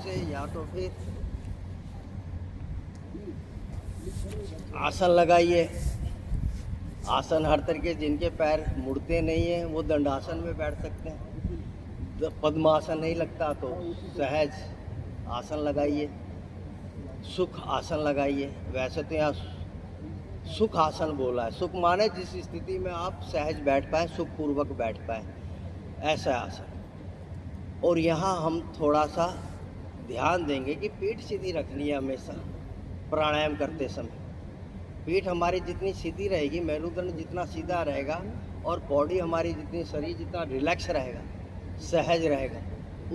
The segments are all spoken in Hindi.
से या तो फिर आसन लगाइए। आसन हर तरीके, जिनके पैर मुड़ते नहीं हैं वो दंडासन में बैठ सकते हैं। पद्मासन नहीं लगता तो सहज आसन लगाइए, सुख आसन लगाइए। वैसे तो यहाँ सुख आसन बोला है। सुख माने जिस स्थिति में आप सहज बैठ पाए, सुखपूर्वक बैठ पाए, ऐसा आसन। और यहाँ हम थोड़ा सा ध्यान देंगे कि पीठ सीधी रखनी है हमेशा प्राणायाम करते समय। पीठ हमारी जितनी सीधी रहेगी, मेरुदंड जितना सीधा रहेगा और बॉडी हमारी जितनी, शरीर जितना रिलैक्स रहेगा, सहज रहेगा,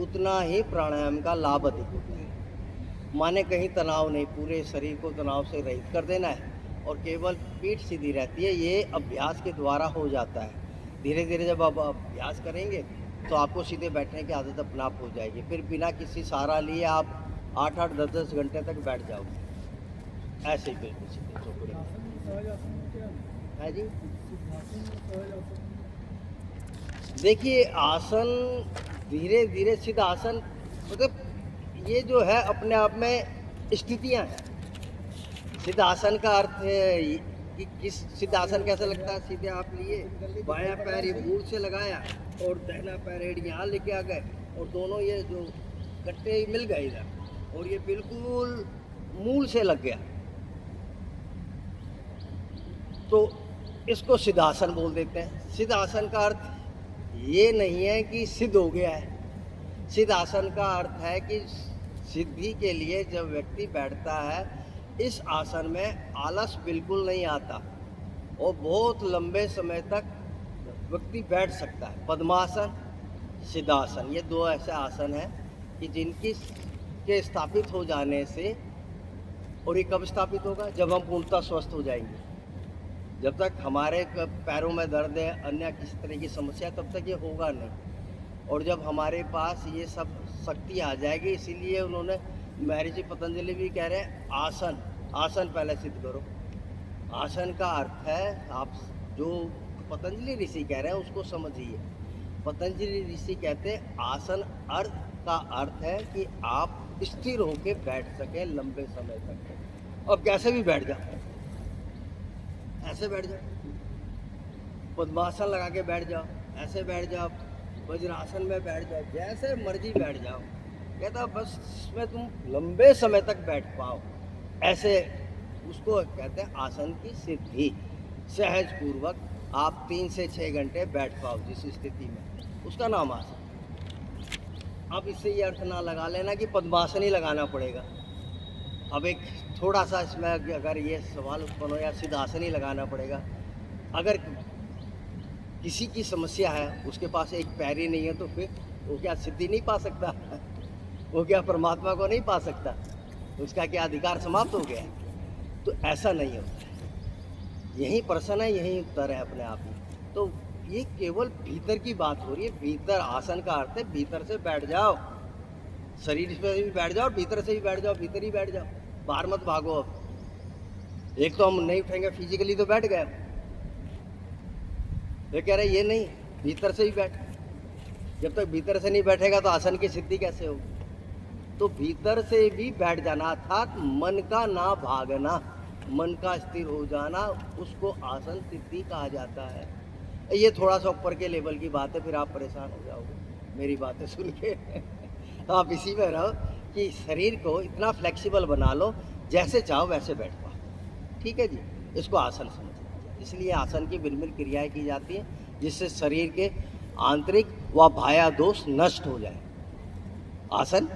उतना ही प्राणायाम का लाभ अधिक होता है। माने कहीं तनाव नहीं, पूरे शरीर को तनाव से रहित कर देना है और केवल पीठ सीधी रहती है। ये अभ्यास के द्वारा हो जाता है। धीरे धीरे जब आप अभ्यास करेंगे तो आपको सीधे बैठने की आदत अपने आप हो जाएगी। फिर बिना किसी सहारा लिए आप 8-8, 10-10 घंटे तक बैठ जाओगे ऐसे ही, बिल्कुल सीधे चौकड़े है जी। देखिए आसन धीरे धीरे, सिद्ध आसन मतलब ये जो है अपने आप में स्थितियां हैं। सिद्ध आसन का अर्थ है कि किस, सिद्ध आसन कैसा लगता है? सीधे आप लिए, बायां पैर ये मूल से लगाया और दाहिना पैर एड़ी यहाँ लेके आ गए और दोनों ये जो गट्टे मिल गए इधर और ये बिल्कुल मूल से लग गया, तो इसको सिद्धासन बोल देते हैं। सिद्धासन का अर्थ ये नहीं है कि सिद्ध हो गया है। सिद्धासन का अर्थ है कि सिद्धि के लिए जब व्यक्ति बैठता है इस आसन में आलस बिल्कुल नहीं आता और बहुत लंबे समय तक व्यक्ति बैठ सकता है। पद्मासन, सिद्धासन, ये दो ऐसे आसन हैं कि जिनकी के स्थापित हो जाने से, और ये कब स्थापित होगा? जब हम पूर्णतः स्वस्थ हो जाएंगे। जब तक हमारे पैरों में दर्द है, अन्य किसी तरह की समस्या, तब तक ये होगा नहीं। और जब हमारे पास ये सब शक्ति आ जाएगी, इसीलिए उन्होंने, महर्षि पतंजलि भी कह रहे हैं आसन, आसन पहले सिद्ध करो। आसन का अर्थ है, आप जो पतंजलि ऋषि कह रहे हैं उसको समझिए। पतंजलि ऋषि कहते हैं आसन अर्थ का अर्थ है कि आप स्थिर होकर बैठ सके लंबे समय तक। अब कैसे भी बैठ जाओ, ऐसे बैठ जाओ, पद्मासन लगा के बैठ जाओ, ऐसे बैठ जाओ, वज्रासन में बैठ जाओ, जैसे मर्जी बैठ जाओ। कहता बस इसमें तुम लंबे समय तक बैठ पाओ, ऐसे उसको कहते हैं आसन की सिद्धि। सहज पूर्वक आप 3 से 6 घंटे बैठ पाओ जिस स्थिति में, उसका नाम आसन। अब इससे ये अर्थ ना लगा लेना कि पद्मासन ही लगाना पड़ेगा। अब एक थोड़ा सा इसमें अगर ये सवाल उत्पन्न हो, या सिद्धासन ही लगाना पड़ेगा। अगर किसी की समस्या है, उसके पास एक पैर ही नहीं है, तो फिर वो क्या सिद्धि नहीं पा सकता? वो क्या परमात्मा को नहीं पा सकता? उसका क्या अधिकार समाप्त हो गया? तो ऐसा नहीं होता है। यही प्रश्न है, यही उत्तर है अपने आप में। तो ये केवल भीतर की बात हो रही है। भीतर आसन का अर्थ है भीतर से बैठ जाओ, शरीर से भी बैठ जाओ, भीतर से भी बैठ जाओ, भीतर ही बैठ जाओ, बाहर मत भागो। अब एक तो हम नहीं उठेंगे फिजिकली, तो बैठ गए। ये कह रहे ये नहीं, भीतर से ही बैठ। जब तक भीतर से नहीं बैठेगा तो आसन की सिद्धि कैसे होगी? तो भीतर से भी बैठ जाना, अर्थात मन का ना भागना, मन का स्थिर हो जाना, उसको आसन सिद्धि कहा जाता है। ये थोड़ा सा ऊपर के लेवल की बात है, फिर आप परेशान हो जाओगे मेरी बातें सुन के। आप इसी में रहो कि शरीर को इतना फ्लेक्सिबल बना लो, जैसे चाहो वैसे बैठ पाओ। ठीक है जी, इसको आसन समझ। इसलिए आसन की भिन्न भिन्न क्रियाएँ की जाती हैं जिससे शरीर के आंतरिक व बाह्य दोष नष्ट हो जाए। आसन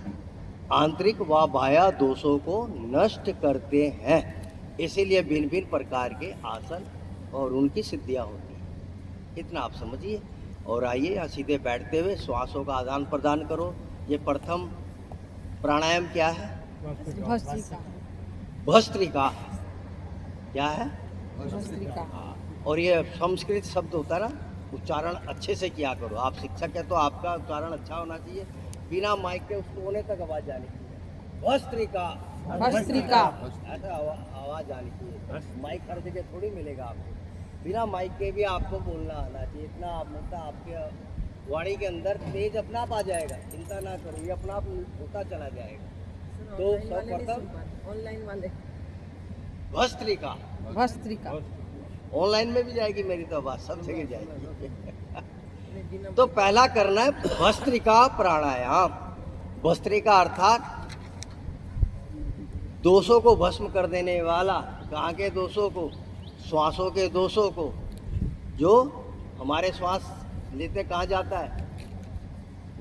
आंतरिक व बाह्य दोषों को नष्ट करते हैं, इसीलिए भिन्न भिन्न प्रकार के आसन और उनकी सिद्धियाँ होती हैं। इतना आप समझिए। और आइए यहाँ सीधे बैठते हुए श्वासों का आदान प्रदान करो। ये प्रथम प्राणायाम क्या है? भस्त्रिका। क्या है? भस्त्रिका। और ये संस्कृत शब्द होता है ना, उच्चारण अच्छे से किया करो। आप शिक्षक है तो आपका उच्चारण अच्छा होना चाहिए। बिना माइक के उसको होने तक आवाज़ जानी चाहिए। भस्त्रिका, भस्त्रिका, ऐसा आवाज़ जानी चाहिए। माइक हर जगह थोड़ी मिलेगा आपको। बिना माइक के भी आपको बोलना आना चाहिए। इतना आप मतलब आपके वाणी के अंदर तेज अपना आप आ जाएगा, चिंता ना करो, ये अपना आप होता चला जाएगा। तो सर्वप्रथम ऑनलाइन वाले भस्त्रिका, भस्त्रिका ऑनलाइन में भी जाएगी मेरी तो आवाज, सब जगह जाएगी। तो पहला करना है भस्त्रिका प्राणायाम। भस्त्रिका अर्थात दोषों को भस्म कर देने वाला। कहाँ के दोषों को? श्वासों के दोषों को। जो हमारे श्वास लेते कहाँ जाता है?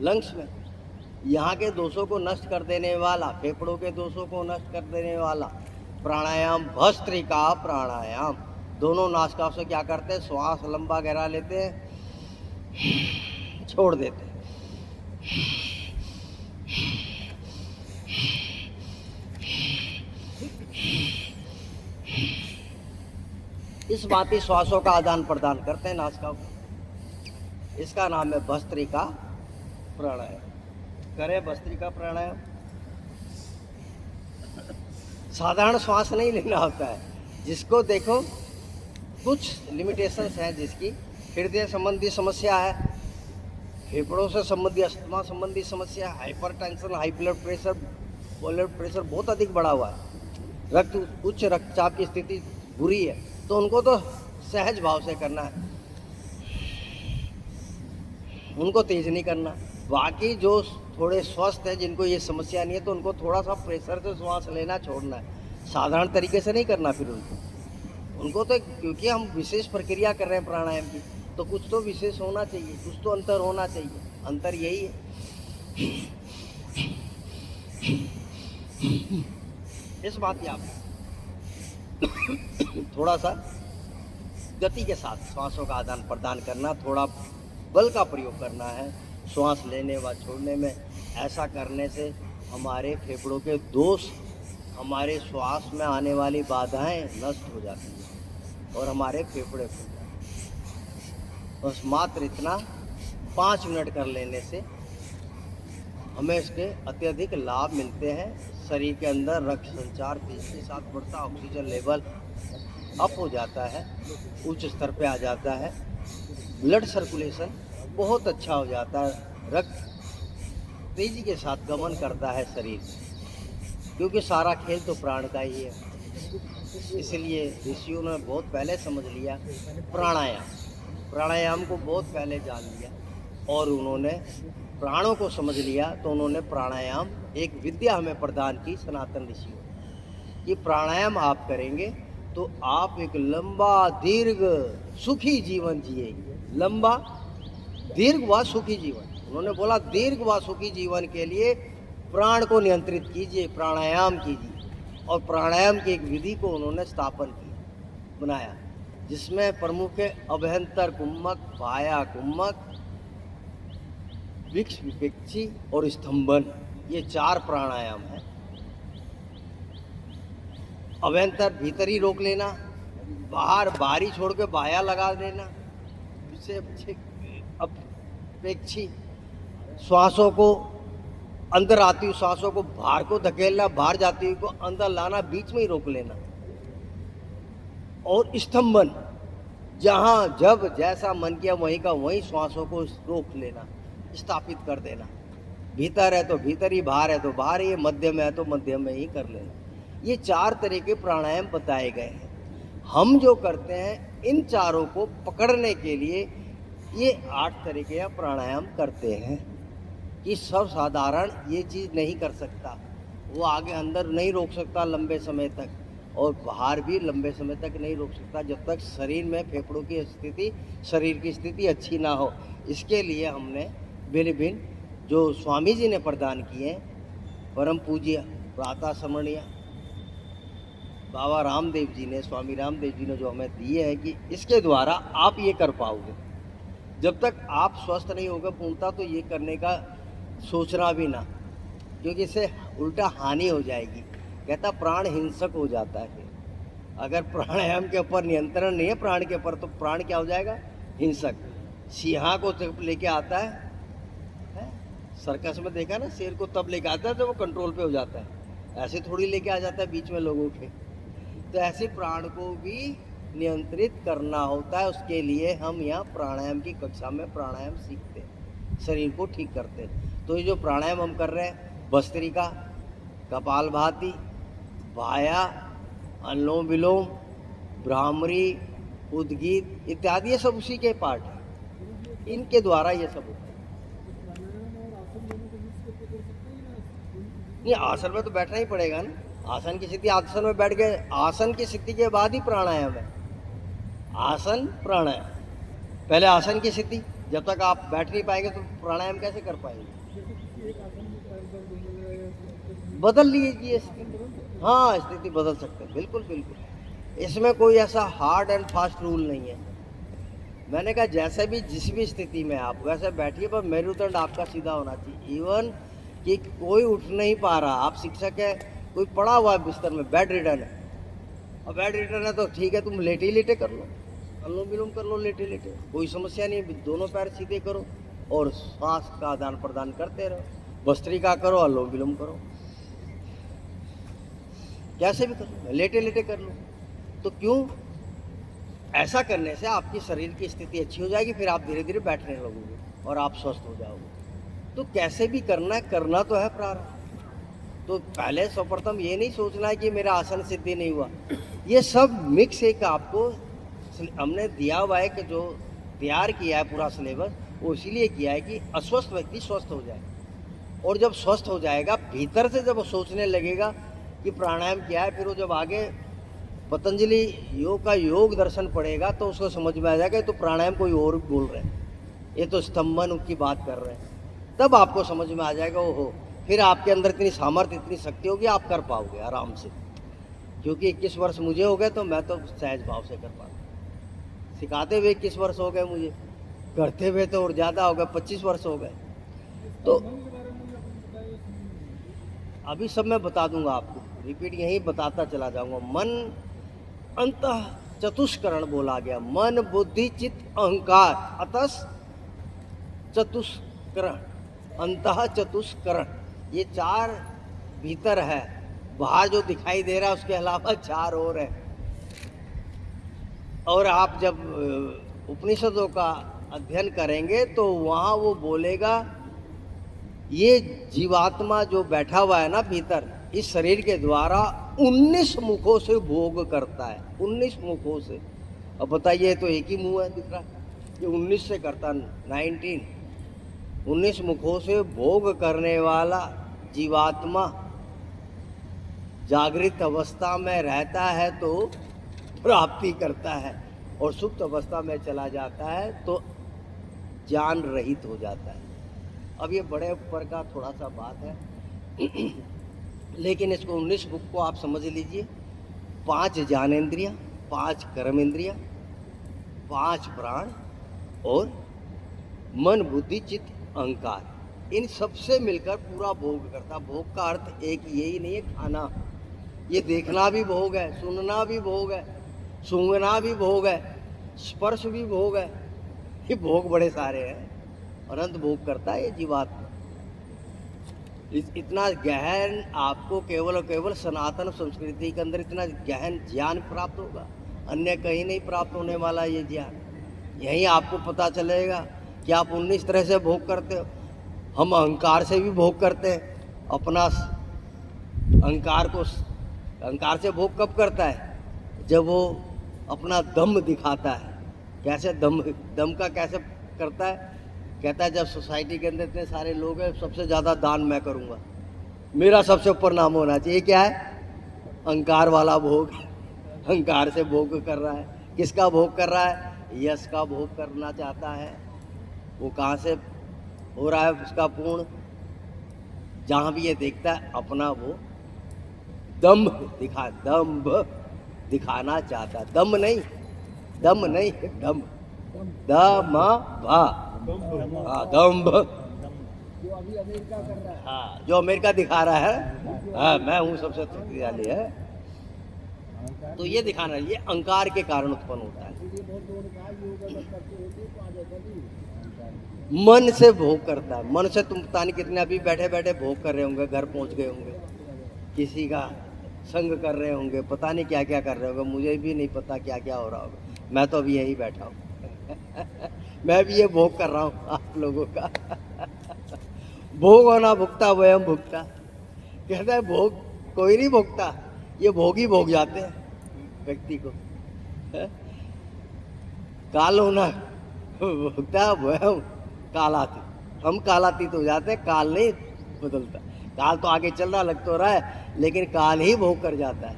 लंग्स में। यहाँ के दोषों को नष्ट कर देने वाला, फेफड़ों के दोषों को नष्ट कर देने वाला प्राणायाम भस्त्रिका प्राणायाम। दोनों नासिकाओं से क्या करते हैं? श्वास लंबा गहरा लेते हैं, छोड़ देते हैं। इस भांति श्वासों का आदान प्रदान करते हैं नासिकाओं को। इसका नाम है भस्त्रिका प्राणायाम। करें भस्त्रिका प्राणायाम। साधारण श्वास नहीं लेना होता है। जिसको देखो कुछ लिमिटेशंस हैं, जिसकी हृदय संबंधी समस्या है, फेफड़ों से संबंधी, अस्थमा संबंधी समस्या, हाइपरटेंशन, हाई ब्लड प्रेशर बहुत अधिक बढ़ा हुआ है, उच्च रक्तचाप की स्थिति बुरी है, तो उनको तो सहज भाव से करना है, उनको तेज नहीं करना। बाकी जो थोड़े स्वस्थ हैं, जिनको ये समस्या नहीं है, तो उनको थोड़ा सा प्रेशर से श्वास लेना छोड़ना है। साधारण तरीके से नहीं करना फिर उनको तो, क्योंकि हम विशेष प्रक्रिया कर रहे हैं प्राणायाम की, तो कुछ तो विशेष होना चाहिए, कुछ तो अंतर होना चाहिए। अंतर यही है। इस बात की आप थोड़ा सा गति के साथ श्वासों का आदान प्रदान करना, थोड़ा बल का प्रयोग करना है श्वास लेने व छोड़ने में। ऐसा करने से हमारे फेफड़ों के दोष, हमारे श्वास में आने वाली बाधाएं नष्ट हो जाती हैं और हमारे फेफड़े खुल जाते हैं। बस मात्र इतना 5 मिनट कर लेने से हमें इसके अत्यधिक लाभ मिलते हैं। शरीर के अंदर रक्त संचार तेजी के साथ बढ़ता, ऑक्सीजन लेवल अप हो जाता है, उच्च स्तर पे आ जाता है, ब्लड सर्कुलेशन बहुत अच्छा हो जाता है, रक्त तेजी के साथ गमन करता है शरीर, क्योंकि सारा खेल तो प्राण का ही है। इसलिए ऋषियों ने बहुत पहले समझ लिया प्राणायाम को बहुत पहले जान लिया, और उन्होंने प्राणों को समझ लिया, तो उन्होंने प्राणायाम एक विद्या हमें प्रदान की सनातन ऋषियों ने, कि प्राणायाम आप करेंगे तो आप एक लंबा दीर्घ सुखी जीवन जिएंगे। लंबा दीर्घ व सुखी जीवन, उन्होंने बोला दीर्घ व सुखी जीवन के लिए प्राण को नियंत्रित कीजिए, प्राणायाम कीजिए। और प्राणायाम की एक विधि को उन्होंने स्थापन किया, बनाया, जिसमें प्रमुख है अभ्यंतर कुम्मक, बाह्य कुम्मक, विक्ष विपेक्षी और स्तंभन। ये 4 प्राणायाम है। अभ्यंतर भीतर ही रोक लेना, बाहर बाहरी छोड़ के बाह्या लगा देना, इससे अपेक्षी श्वासों को अंदर आती हुई श्वासों को बाहर को धकेलना, बाहर जाती हुई को अंदर लाना, बीच में ही रोक लेना। और स्तंभन, जहाँ जब जैसा मन किया वहीं का वहीं श्वासों को रोक लेना, स्थापित कर देना। भीतर है तो भीतर ही, बाहर है तो बाहर ही, मध्य में है तो मध्य में ही कर लेना। ये 4 तरह के प्राणायाम बताए गए हैं। हम जो करते हैं इन चारों को पकड़ने के लिए ये 8 तरह के प्राणायाम करते हैं, कि सब साधारण ये चीज़ नहीं कर सकता, वो आगे अंदर नहीं रोक सकता लंबे समय तक, और बाहर भी लंबे समय तक नहीं रोक सकता, जब तक शरीर में फेफड़ों की स्थिति, शरीर की स्थिति अच्छी ना हो। इसके लिए हमने भिन्न जो स्वामी जी ने प्रदान किए, परम पूज्य प्रातः स्मरणीय बाबा रामदेव जी ने, स्वामी रामदेव जी ने जो हमें दिए हैं, कि इसके द्वारा आप ये कर पाओगे। जब तक आप स्वस्थ नहीं होगा पूर्णता, तो ये करने का सोचना भी ना, क्योंकि इससे उल्टा हानि हो जाएगी। कहता प्राण हिंसक हो जाता है। अगर प्राणायाम के ऊपर नियंत्रण नहीं है प्राण के ऊपर, तो प्राण क्या हो जाएगा? हिंसक। सिंहा को जब लेके आता है, सर्कस में देखा ना, शेर को तब लेके आता है जब वो कंट्रोल पे हो जाता है, ऐसे थोड़ी लेके आ जाता है बीच में लोगों के। तो ऐसे प्राण को भी नियंत्रित करना होता है। उसके लिए हम यहाँ प्राणायाम की कक्षा में प्राणायाम सीखते हैं। शरीर को ठीक करते हैं। तो ये जो प्राणायाम हम कर रहे हैं, भस्त्रिका, कपालभाति, वाया, अनुलोम विलोम, भ्रामरी, उद्गीत इत्यादि, ये सब उसी के पार्ट हैं। इनके द्वारा ये सब होता है। नहीं, आसन में तो बैठना ही पड़ेगा ना। आसन की स्थिति, आसन में बैठ गए, आसन की स्थिति के बाद ही प्राणायाम है। आसन प्राणायाम, पहले आसन की स्थिति, जब तक आप बैठ नहीं पाएंगे तो प्राणायाम कैसे कर पाएंगे? बदल लीजिए स्थिति। हाँ, स्थिति बदल सकते हैं, बिल्कुल बिल्कुल। इसमें कोई ऐसा हार्ड एंड फास्ट रूल नहीं है। मैंने कहा जैसे भी जिस भी स्थिति में आप वैसे बैठिए, पर मेरुदंड आपका सीधा होना चाहिए। इवन कि कोई उठ नहीं पा रहा, आप शिक्षक है, कोई पड़ा हुआ है बिस्तर में, बेड रिडन है, और बेड रिडन है तो ठीक है, तुम लेटे ही लेटे कर लो, अनुलोम विलोम कर लो लेटे लेटे, कोई समस्या नहीं। दोनों पैर सीधे करो और श्वास का आदान प्रदान करते रहो। भस्त्रिका करो, अनुलोम विलोम करो, कैसे भी कर लो, लेटे लेटे कर लो। तो क्यों? ऐसा करने से आपकी शरीर की स्थिति अच्छी हो जाएगी, फिर आप धीरे धीरे बैठने लगोगे और आप स्वस्थ हो जाओगे। तो कैसे भी करना है, करना तो है प्रारंभ। तो पहले सर्वप्रथम ये नहीं सोचना है कि मेरा आसन सिद्धि नहीं हुआ। ये सब मिक्स एक आपको हमने दिया हुआ है कि जो तैयार किया है पूरा सिलेबस, वो इसीलिए किया है कि अस्वस्थ व्यक्ति स्वस्थ हो जाए। और जब स्वस्थ हो जाएगा, भीतर से जब वो सोचने लगेगा कि प्राणायाम क्या है, फिर वो जब आगे पतंजलि योग का योग दर्शन पड़ेगा तो उसको समझ में आ जाएगा तो प्राणायाम कोई और बोल रहे हैं, ये तो स्तंभन की बात कर रहे हैं। तब आपको समझ में आ जाएगा, ओहो, फिर आपके अंदर इतनी सामर्थ्य, इतनी शक्ति होगी, आप कर पाओगे आराम से। क्योंकि 21 वर्ष मुझे हो गए तो मैं तो सहज भाव से कर पाता। सिखाते हुए 21 वर्ष हो गए मुझे, करते हुए तो और ज़्यादा हो गए, 25 वर्ष हो गए। तो अभी सब मैं बता दूंगा आपको, रिपीट यही बताता चला जाऊंगा। मन अंतः चतुष्करण बोला गया, मन बुद्धि चित्त अहंकार, अतस चतुष्करण, अंतः चतुष्करण, ये चार भीतर है। बाहर जो दिखाई दे रहा है उसके अलावा चार और है। और आप जब उपनिषदों का अध्ययन करेंगे तो वहाँ वो बोलेगा, ये जीवात्मा जो बैठा हुआ है ना भीतर, इस शरीर के द्वारा 19 मुखों से भोग करता है, 19 मुखों से। अब बताइए, तो एक ही मुंह है दिख रहा है, ये 19 से करता, 19 मुखों से भोग करने वाला जीवात्मा जागृत अवस्था में रहता है तो प्राप्ति करता है, और सुप्त अवस्था में चला जाता है तो ज्ञान रहित हो जाता है। अब ये बड़े ऊपर का थोड़ा सा बात है, लेकिन इसको 19 मुख को आप समझ लीजिए। 5 ज्ञानेंद्रियाँ, 5 कर्मेंद्रियाँ, 5 प्राण और मन बुद्धि चित्त अहंकार, इन सबसे मिलकर पूरा भोग करता। भोग का अर्थ एक यही नहीं है खाना, ये देखना भी भोग है, सुनना भी भोग है, सूंघना भी भोग है, स्पर्श भी भोग है। ये भोग बड़े सारे हैं, अनंत भोग करता है ये जीवात्मा। इतना गहन आपको केवल और केवल सनातन संस्कृति के अंदर इतना गहन ज्ञान प्राप्त होगा, अन्य कहीं नहीं प्राप्त होने वाला ये ज्ञान। यहीं आपको पता चलेगा कि आप 19 तरह से भोग करते हो। हम अहंकार से भी भोग करते हैं, अपना अहंकार से भोग कब करता है? जब वो अपना दम दिखाता है। कैसे दम का कैसे करता है? कहता है जब सोसाइटी के अंदर इतने सारे लोग हैं, सबसे ज़्यादा दान मैं करूँगा, मेरा सबसे ऊपर नाम होना चाहिए। क्या है? अहंकार वाला भोग, अहंकार से भोग कर रहा है। किसका भोग कर रहा है? यश का भोग करना चाहता है। वो कहाँ से हो रहा है उसका पूर्ण? जहाँ भी ये देखता है अपना वो दम्भ दिखाना चाहता है। दम नहीं, दम भा, हाँ दम्भ, जो अभी अमेरिका कर रहा है। हाँ जो अमेरिका दिखा रहा है, हाँ मैं हूँ सबसे शक्तिशाली है, तो ये दिखाना, ये अहंकार के कारण उत्पन्न होता है। इसलिए बहुत लोगों ने कहा योग अगर करते होते तो आ जाता नहीं। मन से भोग करता है। मन से तुम पता नहीं कितने अभी बैठे बैठे भोग कर रहे होंगे, घर पहुंच गए होंगे, किसी का संग कर रहे होंगे, पता नहीं क्या क्या कर रहे होंगे, मुझे भी नहीं पता क्या क्या हो रहा होगा। मैं तो अभी यही बैठा हूँ मैं भी ये भोग कर रहा हूँ आप लोगों का। भोग होना भुगता वयम भुगता, कहता है भोग कोई नहीं भोगता, ये भोग ही भोग जाते हैं व्यक्ति को। है? काल होना भुगता वयम कालातीत, हम कालातीत हो जाते हैं, काल नहीं बदलता। काल तो आगे चल रहा लग तो रहा है, लेकिन काल ही भोग कर जाता है,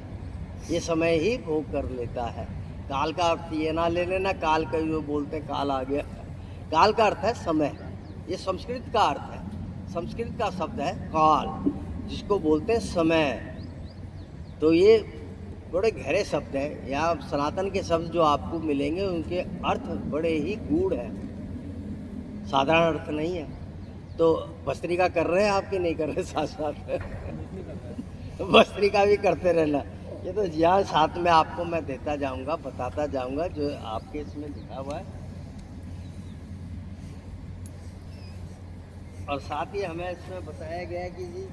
ये समय ही भोग कर लेता है। काल का अर्थ ये ना ले लेना, काल का जो बोलते हैं काल आ गया, काल का अर्थ है समय, ये संस्कृत का अर्थ है, संस्कृत का शब्द है काल, जिसको बोलते हैं समय। तो ये बड़े गहरे शब्द हैं, यहाँ सनातन के शब्द जो आपको मिलेंगे उनके अर्थ बड़े ही गूढ़ हैं, साधारण अर्थ नहीं है। तो भस्त्रिका कर रहे हैं आपके नहीं कर रहे साथ साथ भस्त्रिका भी करते रहना, ये तो ज्ञान साथ में आपको मैं देता जाऊंगा, बताता जाऊंगा जो आपके इसमें लिखा हुआ है। और साथ ही हमें इसमें बताया गया है कि जी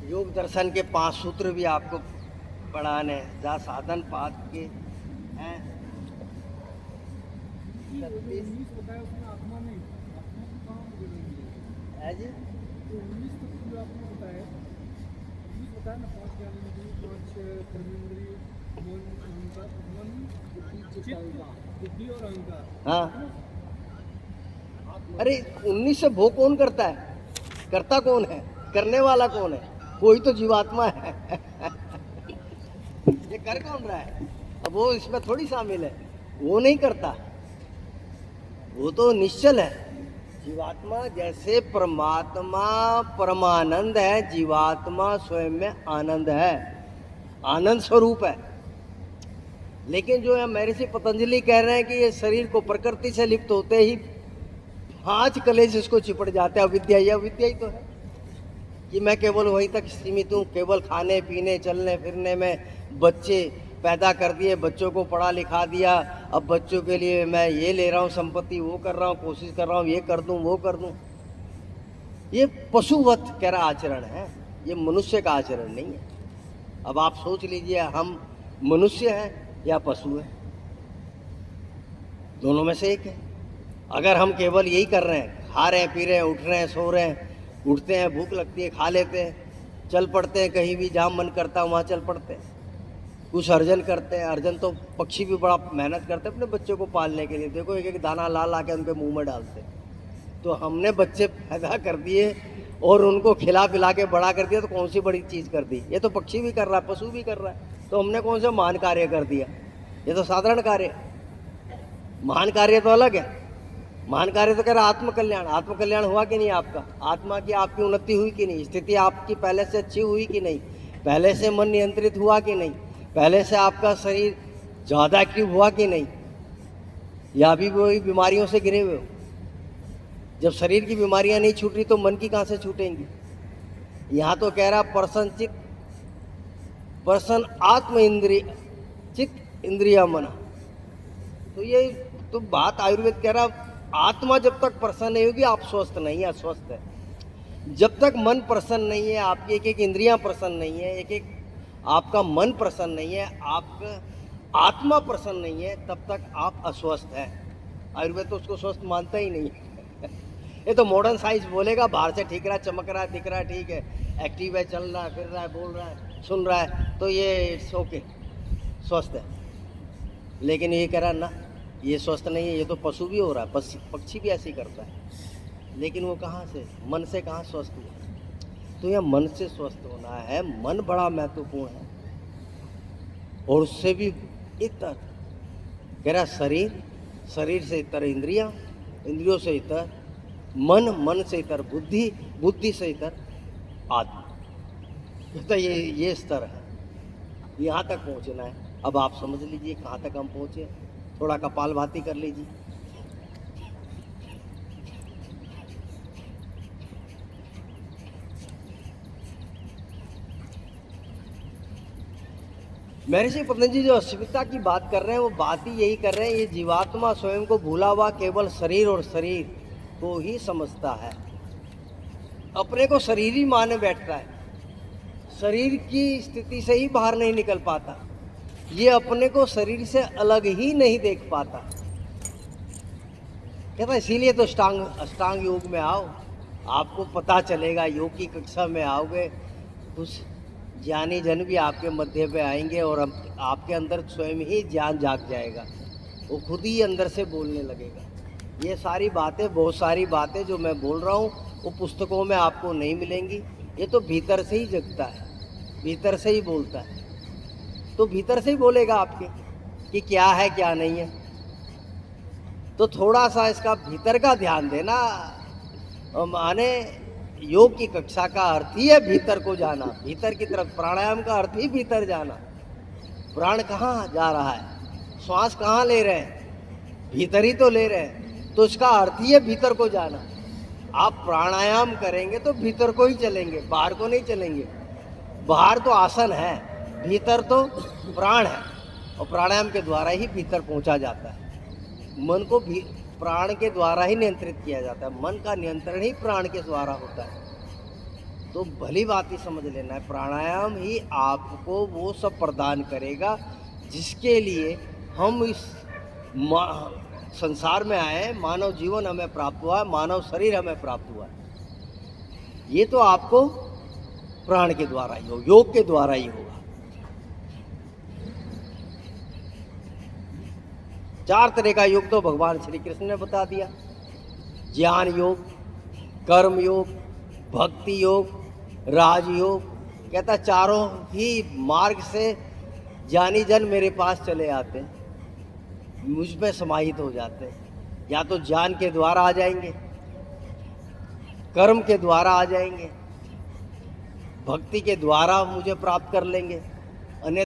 योग दर्शन के 5 सूत्र भी आपको पढ़ाने हैं, जहाँ साधन पाठ के हैं 36 बताया उसमें आत्मा में, आत्मा को कहाँ मिलेंगे है जी। तो 19 तक जो आपने बताया, 19 बताया ना, 5 ज्ञानेंद्रिय, 5 कर्मेंद्रिय, मन, अहंकार, मन, चित्त, बुद्धि और अहंकार। हाँ, अरे 19 से भोग कौन करता है, करता कौन है, करने वाला कौन है, कोई तो जीवात्मा है। ये कर कौन रहा है, अब वो इसमें थोड़ी शामिल है, वो नहीं करता, वो तो निश्चल है। जीवात्मा जैसे परमात्मा परमानंद है, जीवात्मा स्वयं में आनंद है, आनंद स्वरूप है। लेकिन जो है महर्षि पतंजलि कह रहे हैं कि ये शरीर को प्रकृति से लिप्त होते ही 5 कलेश इसको चिपट जाते हैं। अविद्या, ये अविद्या ही तो है कि मैं केवल वहीं तक सीमित हूँ, केवल खाने पीने चलने फिरने में। बच्चे पैदा कर दिए, बच्चों को पढ़ा लिखा दिया, अब बच्चों के लिए मैं ये ले रहा हूँ संपत्ति, वो कर रहा हूँ, कोशिश कर रहा हूँ ये कर दूँ वो कर दूँ। ये पशुवत कह रहा आचरण है, ये मनुष्य का आचरण नहीं है। अब आप सोच लीजिए हम मनुष्य हैं या पशु हैं, दोनों में से एक है। अगर हम केवल यही कर रहे हैं, खा रहे हैं पी रहे हैं, उठ रहे हैं सो रहे हैं, उठते हैं भूख लगती है खा लेते हैं, चल पड़ते हैं कहीं भी जहाँ मन करता है वहाँ चल पड़ते हैं, कुछ अर्जन करते हैं। अर्जन तो पक्षी भी बड़ा मेहनत करते हैं अपने बच्चों को पालने के लिए, देखो एक एक दाना ला ला के उनके मुंह में डालते हैं। तो हमने बच्चे पैदा कर दिए और उनको खिला पिला के बड़ा कर दिया, तो कौन सी बड़ी चीज़ कर दी। ये तो पक्षी भी कर रहा है, पशु भी कर रहा है, तो हमने कौन सा महान कार्य कर दिया। ये तो साधारण कार्य, महान कार्य तो अलग है। महान कार्य तो कह रहा आत्मकल्याण, आत्मकल्याण हुआ कि नहीं आपका, आत्मा की आपकी उन्नति हुई कि नहीं, स्थिति आपकी पहले से अच्छी हुई कि नहीं, पहले से मन नियंत्रित हुआ कि नहीं, पहले से आपका शरीर ज़्यादा एक्टिव हुआ कि नहीं, या अभी वही बीमारियों से घिरे हुए हो। जब शरीर की बीमारियां नहीं छूट रही तो मन की कहाँ से छूटेंगी। यहाँ तो कह रहा पर्सन चित्त, पर्सन आत्म इंद्रिय, चित्त इंद्रिया मना। तो ये तो बात आयुर्वेद कह रहा, आत्मा जब तक प्रसन्न नहीं होगी आप स्वस्थ नहीं है, अस्वस्थ है। जब तक मन प्रसन्न नहीं है, आपकी एक एक इंद्रियां प्रसन्न नहीं है, एक एक आपका मन प्रसन्न नहीं है, आपका आत्मा प्रसन्न नहीं है, तब तक आप अस्वस्थ हैं। आयुर्वेद तो उसको स्वस्थ मानता ही नहीं है। ये तो मॉडर्न साइंस बोलेगा बाहर से ठीक रहा, चमक रहा है, दिख रहा है, ठीक है, एक्टिव है, चल रहा है, फिर रहा है, बोल रहा है, सुन रहा है, तो ये इट्स ओके, स्वस्थ है। लेकिन ये कह रहा ना, ये स्वस्थ नहीं है, ये तो पशु भी हो रहा है, पक्षी भी ऐसे ही करता है। लेकिन वो कहाँ से, मन से कहाँ स्वस्थ हुआ। तो यह मन से स्वस्थ होना है, मन बड़ा महत्वपूर्ण है। और उससे भी इतर कह रहा शरीर, शरीर से इतर इंद्रियां, इंद्रियों से इतर मन, मन से इतर बुद्धि, बुद्धि से इतर आत्मा। तो ये स्तर है, यहाँ तक पहुँचना है। अब आप समझ लीजिए कहाँ तक हम पहुँचे, थोड़ा कपालभाति कर लीजिए। महर्षि पतंजलि जो अस्मिता की बात कर रहे हैं वो बात ही यही कर रहे हैं, ये जीवात्मा स्वयं को भूला हुआ केवल शरीर और शरीर को ही समझता है, अपने को शरीर ही माने बैठता है, शरीर की स्थिति से ही बाहर नहीं निकल पाता, ये अपने को शरीर से अलग ही नहीं देख पाता। कहता इसीलिए तो अष्टांग योग में आओ, आपको पता चलेगा। योग की कक्षा में आओगे, कुछ ज्ञानी जन भी आपके मध्य पे आएंगे और आपके अंदर स्वयं ही ज्ञान जाग जाएगा, वो खुद ही अंदर से बोलने लगेगा। ये सारी बातें, बहुत सारी बातें जो मैं बोल रहा हूँ वो पुस्तकों में आपको नहीं मिलेंगी। ये तो भीतर से ही जगता है, भीतर से ही बोलता है। तो भीतर से ही बोलेगा आपके कि क्या है क्या नहीं है। तो थोड़ा सा इसका भीतर का ध्यान देना। माने योग की कक्षा का अर्थ ही है भीतर को जाना, भीतर की तरफ। प्राणायाम का अर्थ ही भीतर जाना। प्राण कहाँ जा रहा है, श्वास कहाँ ले रहे हैं, भीतर ही तो ले रहे हैं। तो इसका अर्थ ही है भीतर को जाना। आप प्राणायाम करेंगे तो भीतर को ही चलेंगे, बाहर को नहीं चलेंगे। बाहर तो आसन है, भीतर तो प्राण है, और प्राणायाम के द्वारा ही भीतर पहुंचा जाता है। मन को भी प्राण के द्वारा ही नियंत्रित किया जाता है। मन का नियंत्रण ही प्राण के द्वारा होता है। तो भली बात ही समझ लेना है, प्राणायाम ही आपको वो सब प्रदान करेगा जिसके लिए हम इस संसार में आए। मानव जीवन हमें प्राप्त हुआ है, मानव शरीर हमें प्राप्त हुआ है। ये तो आपको प्राण के द्वारा ही हो, योग के द्वारा ही होगा। 4 तरह का योग तो भगवान श्री कृष्ण ने बता दिया। ज्ञान योग, कर्म योग, भक्ति योग, राजयोग। कहता चारों ही मार्ग से ज्ञानी जन मेरे पास चले आते हैं, मुझ में समाहित हो जाते हैं। या तो ज्ञान के द्वारा आ जाएंगे, कर्म के द्वारा आ जाएंगे, भक्ति के द्वारा मुझे प्राप्त कर लेंगे,